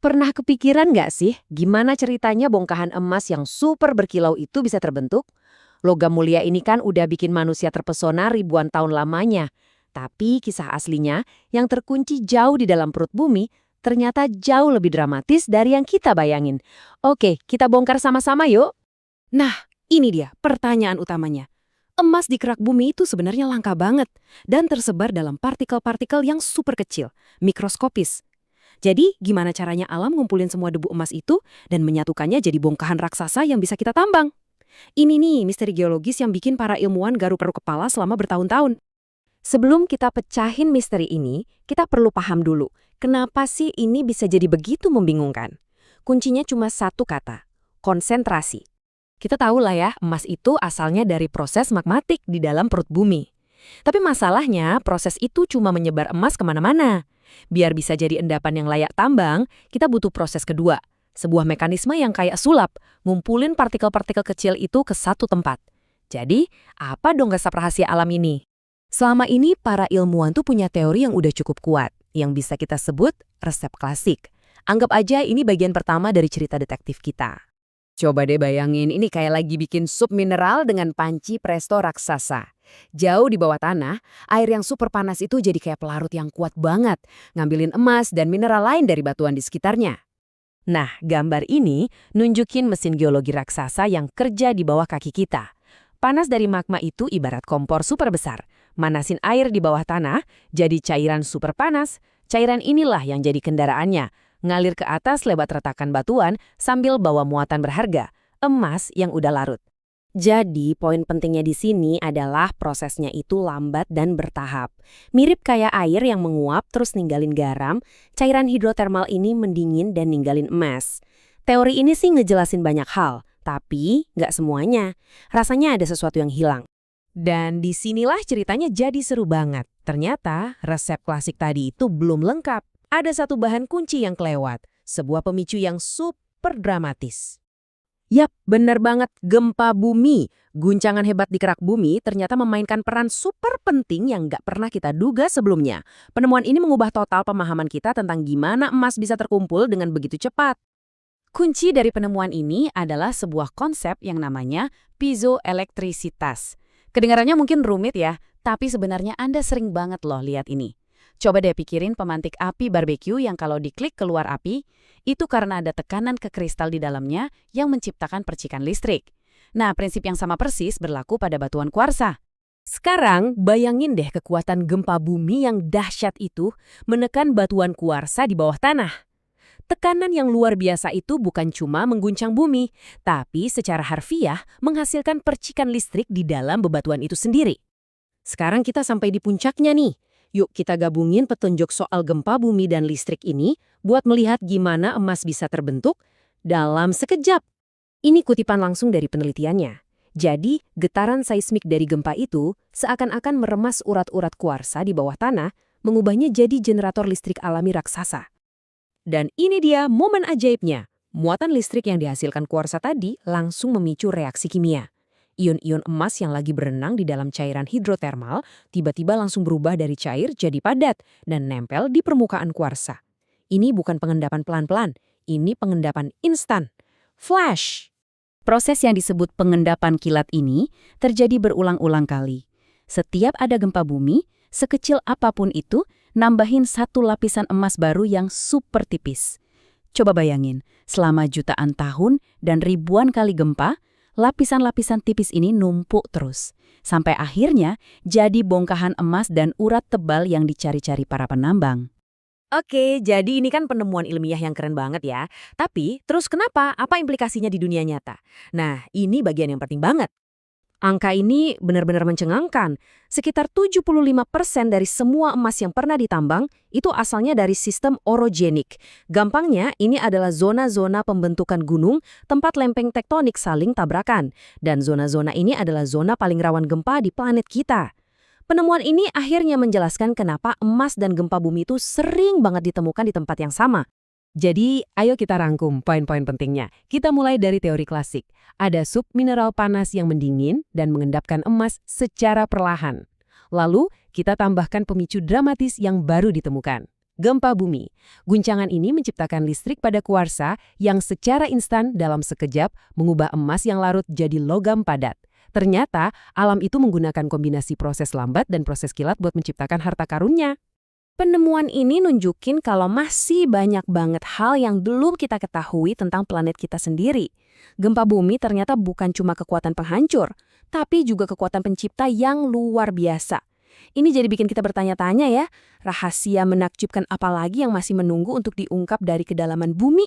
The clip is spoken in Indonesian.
Pernah kepikiran nggak sih gimana ceritanya bongkahan emas yang super berkilau itu bisa terbentuk? Logam mulia ini kan udah bikin manusia terpesona ribuan tahun lamanya. Tapi kisah aslinya yang terkunci jauh di dalam perut bumi ternyata jauh lebih dramatis dari yang kita bayangin. Oke, kita bongkar sama-sama yuk. Nah, ini dia pertanyaan utamanya. Emas di kerak bumi itu sebenarnya langka banget dan tersebar dalam partikel-partikel yang super kecil, mikroskopis. Jadi, gimana caranya alam ngumpulin semua debu emas itu dan menyatukannya jadi bongkahan raksasa yang bisa kita tambang? Ini nih misteri geologis yang bikin para ilmuwan garuk-garuk kepala selama bertahun-tahun. Sebelum kita pecahin misteri ini, kita perlu paham dulu, kenapa sih ini bisa jadi begitu membingungkan? Kuncinya cuma satu kata, konsentrasi. Kita tahu lah ya, emas itu asalnya dari proses magmatik di dalam perut bumi. Tapi masalahnya, proses itu cuma menyebar emas kemana-mana. Biar bisa jadi endapan yang layak tambang, kita butuh proses kedua. Sebuah mekanisme yang kayak sulap, ngumpulin partikel-partikel kecil itu ke satu tempat. Jadi, apa dong resep rahasia alam ini? Selama ini, para ilmuwan tuh punya teori yang udah cukup kuat, yang bisa kita sebut resep klasik. Anggap aja ini bagian pertama dari cerita detektif kita. Coba deh bayangin, ini kayak lagi bikin sup mineral dengan panci presto raksasa. Jauh di bawah tanah, air yang super panas itu jadi kayak pelarut yang kuat banget, ngambilin emas dan mineral lain dari batuan di sekitarnya. Nah, gambar ini nunjukin mesin geologi raksasa yang kerja di bawah kaki kita. Panas dari magma itu ibarat kompor super besar. Manasin air di bawah tanah, jadi cairan super panas. Cairan inilah yang jadi kendaraannya. Ngalir ke atas lewat retakan batuan sambil bawa muatan berharga, emas yang udah larut. Jadi, poin pentingnya di sini adalah prosesnya itu lambat dan bertahap. Mirip kayak air yang menguap terus ninggalin garam, cairan hidrotermal ini mendingin dan ninggalin emas. Teori ini sih ngejelasin banyak hal, tapi nggak semuanya. Rasanya ada sesuatu yang hilang. Dan disinilah ceritanya jadi seru banget. Ternyata resep klasik tadi itu belum lengkap. Ada satu bahan kunci yang kelewat, sebuah pemicu yang super dramatis. Yap, benar banget, gempa bumi. Guncangan hebat di kerak bumi ternyata memainkan peran super penting yang nggak pernah kita duga sebelumnya. Penemuan ini mengubah total pemahaman kita tentang gimana emas bisa terkumpul dengan begitu cepat. Kunci dari penemuan ini adalah sebuah konsep yang namanya piezoelektrisitas. Kedengarannya mungkin rumit ya, tapi sebenarnya Anda sering banget loh lihat ini. Coba deh pikirin pemantik api barbeque yang kalau diklik keluar api, itu karena ada tekanan ke kristal di dalamnya yang menciptakan percikan listrik. Nah, prinsip yang sama persis berlaku pada batuan kuarsa. Sekarang, bayangin deh kekuatan gempa bumi yang dahsyat itu menekan batuan kuarsa di bawah tanah. Tekanan yang luar biasa itu bukan cuma mengguncang bumi, tapi secara harfiah menghasilkan percikan listrik di dalam bebatuan itu sendiri. Sekarang kita sampai di puncaknya nih. Yuk kita gabungin petunjuk soal gempa bumi dan listrik ini buat melihat gimana emas bisa terbentuk dalam sekejap. Ini kutipan langsung dari penelitiannya. Jadi, getaran seismik dari gempa itu seakan-akan meremas urat-urat kuarsa di bawah tanah, mengubahnya jadi generator listrik alami raksasa. Dan ini dia momen ajaibnya. Muatan listrik yang dihasilkan kuarsa tadi langsung memicu reaksi kimia. Ion-ion emas yang lagi berenang di dalam cairan hidrotermal tiba-tiba langsung berubah dari cair jadi padat dan nempel di permukaan kuarsa. Ini bukan pengendapan pelan-pelan, ini pengendapan instan. Flash! Proses yang disebut pengendapan kilat ini terjadi berulang-ulang kali. Setiap ada gempa bumi, sekecil apapun itu, nambahin satu lapisan emas baru yang super tipis. Coba bayangin, selama jutaan tahun dan ribuan kali gempa, lapisan-lapisan tipis ini numpuk terus. Sampai akhirnya jadi bongkahan emas dan urat tebal yang dicari-cari para penambang. Oke, jadi ini kan penemuan ilmiah yang keren banget ya. Tapi, terus kenapa? Apa implikasinya di dunia nyata? Nah, ini bagian yang penting banget. Angka ini benar-benar mencengangkan. Sekitar 75% dari semua emas yang pernah ditambang itu asalnya dari sistem orogenik. Gampangnya, ini adalah zona-zona pembentukan gunung, tempat lempeng tektonik saling tabrakan. Dan zona-zona ini adalah zona paling rawan gempa di planet kita. Penemuan ini akhirnya menjelaskan kenapa emas dan gempa bumi itu sering banget ditemukan di tempat yang sama. Jadi, ayo kita rangkum poin-poin pentingnya. Kita mulai dari teori klasik. Ada submineral panas yang mendingin dan mengendapkan emas secara perlahan. Lalu, kita tambahkan pemicu dramatis yang baru ditemukan. Gempa bumi. Guncangan ini menciptakan listrik pada kuarsa yang secara instan dalam sekejap mengubah emas yang larut jadi logam padat. Ternyata, alam itu menggunakan kombinasi proses lambat dan proses kilat buat menciptakan harta karunnya. Penemuan ini nunjukin kalau masih banyak banget hal yang belum kita ketahui tentang planet kita sendiri. Gempa bumi ternyata bukan cuma kekuatan penghancur, tapi juga kekuatan pencipta yang luar biasa. Ini jadi bikin kita bertanya-tanya ya, rahasia menakjubkan apa lagi yang masih menunggu untuk diungkap dari kedalaman bumi?